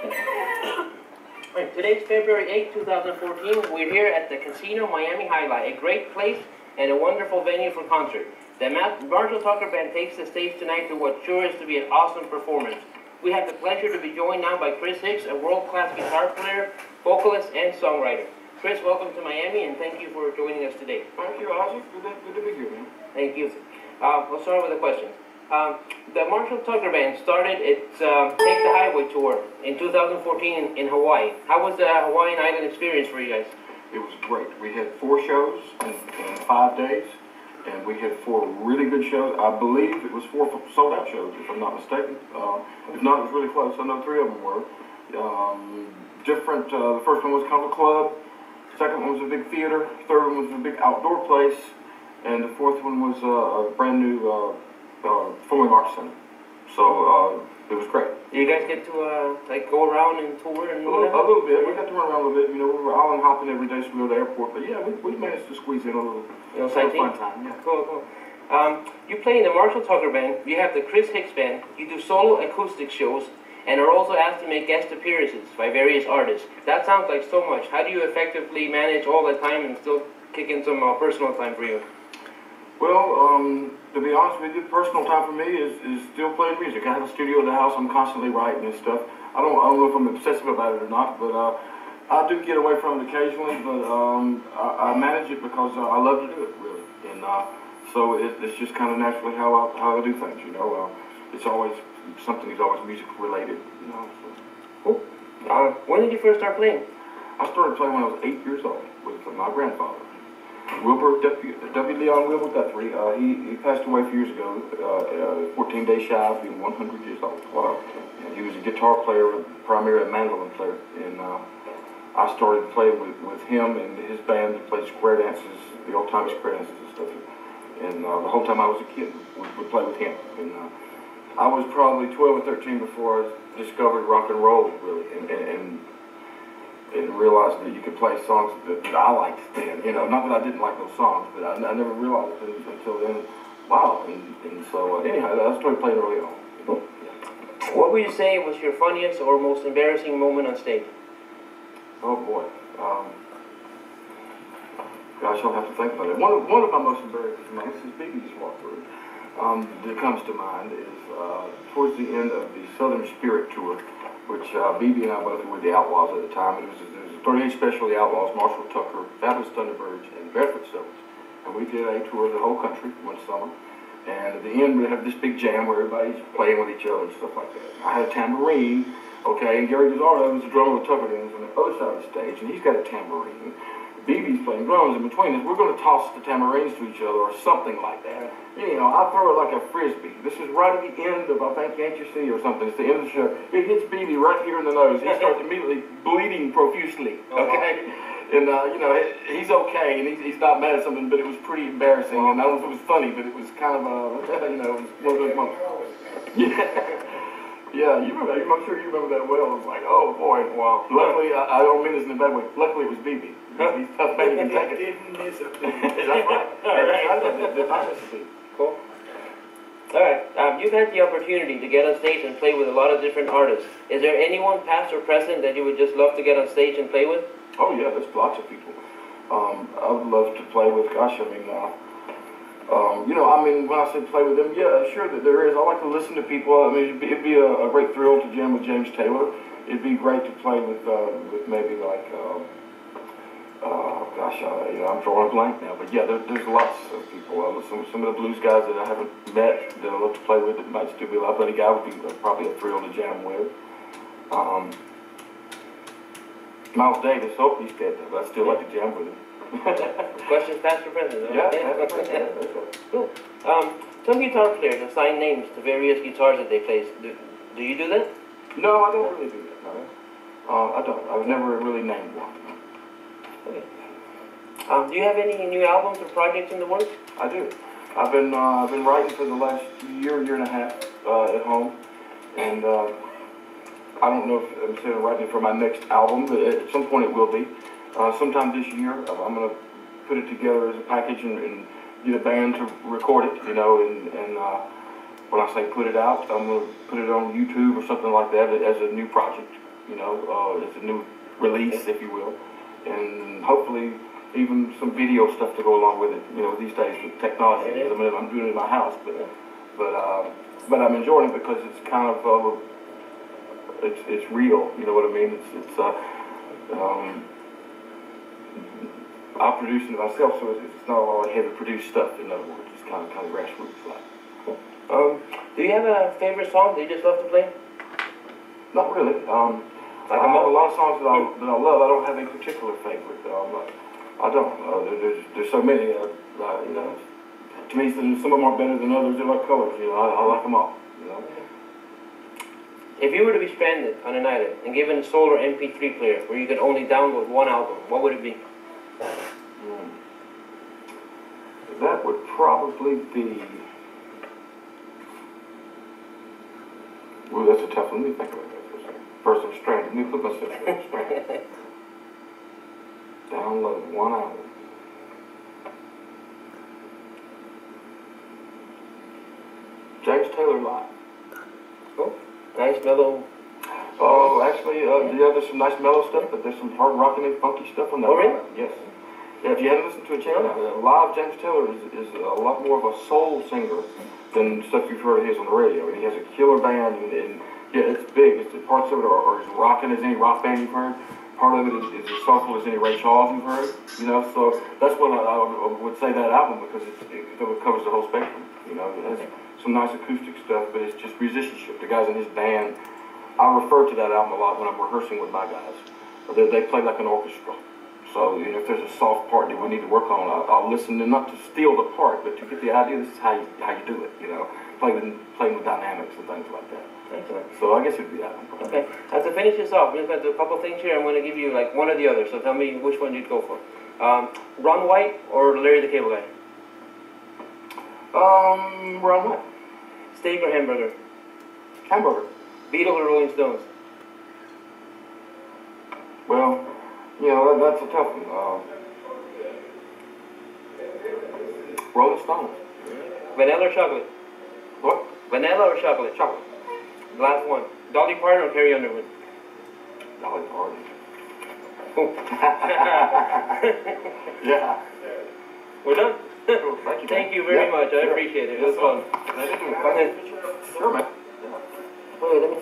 Right, today's February 8, 2014. We're here at the Casino Miami Alai, a great place and a wonderful venue for concert. The Marshall Tucker Band takes the stage tonight to what sure is to be an awesome performance. We have the pleasure to be joined now by Chris Hicks, a world-class guitar player, vocalist, and songwriter. Chris, welcome to Miami, and thank you for joining us today. Thank you, Ozzy. Good to be here, man. Thank you. We'll start with the questions. The Marshall Tucker Band started its Take the Highway tour in 2014 in Hawaii. How was the Hawaiian Island experience for you guys? It was great. We had 4 shows in 5 days, and we had 4 really good shows. I believe it was 4 sold-out shows, if I'm not mistaken. If not, it was really close. I know 3 of them were. The first one was kind of a club. Second one was a big theater. Third one was a big outdoor place. And the fourth one was a brand new performing arts center. So it was great. Did you guys get to like go around and tour and a little bit? We got to run around a little bit. You know, we were island hopping every day, so we were at the airport. But yeah, we managed to squeeze in a little sightseeing time. Yeah. Cool. You play in the Marshall Tucker Band. You have the Chris Hicks Band. You do solo acoustic shows and are also asked to make guest appearances by various artists. That sounds like so much. How do you effectively manage all that time and still kick in some personal time for you? Well, to be honest with you, personal time for me is still playing music. I have a studio in the house. I'm constantly writing and stuff. I don't know if I'm obsessive about it or not, but I do get away from it occasionally. But I manage it because I love to do it, really. And so it's just kind of naturally how I do things. You know, it's always something that's always music related. You know. So. Cool. When did you first start playing? I started playing when I was 8 years old with my grandfather. Wilbur, W. Leon Wilbur Guthrie, he passed away a few years ago, 14 days shy of being 100 years old. Wow. And he was a guitar player, primarily a mandolin player, and I started playing with him and his band. He played square dances, the old-time square dances and stuff. And the whole time I was a kid, we'd play with him. And I was probably 12 or 13 before I discovered rock and roll, really, and realized that you could play songs that I liked then. You know, not that I didn't like those songs, but I never realized it until then. Wow. And so, anyhow, I started playing early on. Yeah. What would you say was your funniest or most embarrassing moment on stage? Oh, boy. Gosh, I'll have to think about it. One of my most embarrassing moments is BB just walked through. That comes to mind is towards the end of the Southern Spirit Tour, which BB and I both were the Outlaws at the time. It was a 38 Special, the Outlaws, Marshall Tucker, Fabulous Thunderbirds, and Bedford Silvers. And we did a tour of the whole country one summer. And at the end, we have this big jam where everybody's playing with each other and stuff like that. I had a tambourine, okay, and Gary Gazzardo, who's the drummer with Tucker, was on the other side of the stage, and he's got a tambourine. BB's playing drums in between us. We're going to toss the tambourines to each other or something like that. You know, I throw it like a frisbee. This is right at the end of, I think, Can't You See or something. It's the end of the show. It hits BB right here in the nose. He starts immediately bleeding profusely, okay? And, you know, he's okay, and he's not mad at something, but it was pretty embarrassing. And I don't know if it was funny, but it was kind of, you know, one of those moments. Yeah. Yeah, you remember that. I'm sure you remember that well. It was like, oh, boy. Wow. Luckily, I don't mean this in a bad way. Luckily, it was BB. He's tough man, you can take it. That's right. Cool. All right. You've had the opportunity to get on stage and play with a lot of different artists. Is there anyone, past or present, that you would just love to get on stage and play with? Oh, yeah, there's lots of people. I would love to play with, gosh, I mean, you know, I mean, when I say play with them, yeah, sure that there is. I like to listen to people. I mean, it'd be a great thrill to jam with James Taylor. It'd be great to play with maybe like, gosh, you know, I'm drawing a blank now. But yeah, there's lots of people. Some of the blues guys that I haven't met that I love to play with that might still be alive. Buddy Guy would be probably a thrill to jam with. Miles Davis, hope he's dead, but I'd still like to jam with him. Questions, past or present? Yeah, cool. Some guitar players assign names to various guitars that they play. Do you do that? No, I don't really do that. No. I don't. I've never really named one. Okay. Do you have any new albums or projects in the works? I do. I've been writing for the last year and a half at home, and I don't know if I'm still writing for my next album, but at some point it will be. Sometime this year, I'm going to put it together as a package and get a band to record it, you know, and when I say put it out, I'm going to put it on YouTube or something like that as a new project. You know, it's a new release, if you will, and hopefully even some video stuff to go along with it. You know, these days with technology. I mean, I'm doing it in my house, but I'm enjoying it because it's kind of it's real. You know what I mean? I'm producing it myself, so it's not all heavy produced stuff. In other words, it's kind of grassroots like. Do you have a favorite song that you just love to play? Not really. Like I have a lot of songs that I love. I don't have any particular favorite. I don't. There's so many. You know, to me, some of them are better than others. They're like colors. You know, I like them all. You know. If you were to be stranded on an island and given a solar MP3 player where you could only download one album, what would it be? That would probably be. Well, that's a tough one. Let me think about that for a second. First, I'm stranded. Let me put myself stranded. Download one album. James Taylor live. Cool. Nice mellow. Oh, actually, yeah, there's some nice mellow stuff, but there's some hard rocking and funky stuff on that. Oh, really? Yes. Yeah, if you haven't listened to it, check it out. Live James Taylor is a lot more of a soul singer than stuff you've heard of his on the radio. And he has a killer band, and yeah, it's big. Parts of it are as rocking as any rock band you've heard. Part of it is as soulful as any Ray Charles you've heard. You know, so that's what I would say that album, because it covers the whole spectrum. You know, it has some nice acoustic stuff, but it's just musicianship. The guys in his band, I refer to that album a lot when I'm rehearsing with my guys. They play like an orchestra. So, you know, if there's a soft part that we need to work on, I'll listen, and not to steal the part, but to get the idea. This is how you do it. You know, playing with dynamics and things like that. Excellent. So I guess it'd be that one. Okay. Now to finish this off, we're going to do a couple things here. I'm going to give you like one or the other. So tell me which one you'd go for. Ron White or Larry the Cable Guy? Ron White. Steak or hamburger? Hamburger. Beatles or Rolling Stones? Well, you know, that's a tough one. Rolling Stones. Vanilla or chocolate? What? Vanilla or chocolate? Chocolate. Last one. Dolly Parton or Carrie Underwood? Dolly Parton. Oh. Yeah. We're done. Cool. Thank you. Thank you very much. I appreciate it. It was fun. Sure, man. Wait, let me...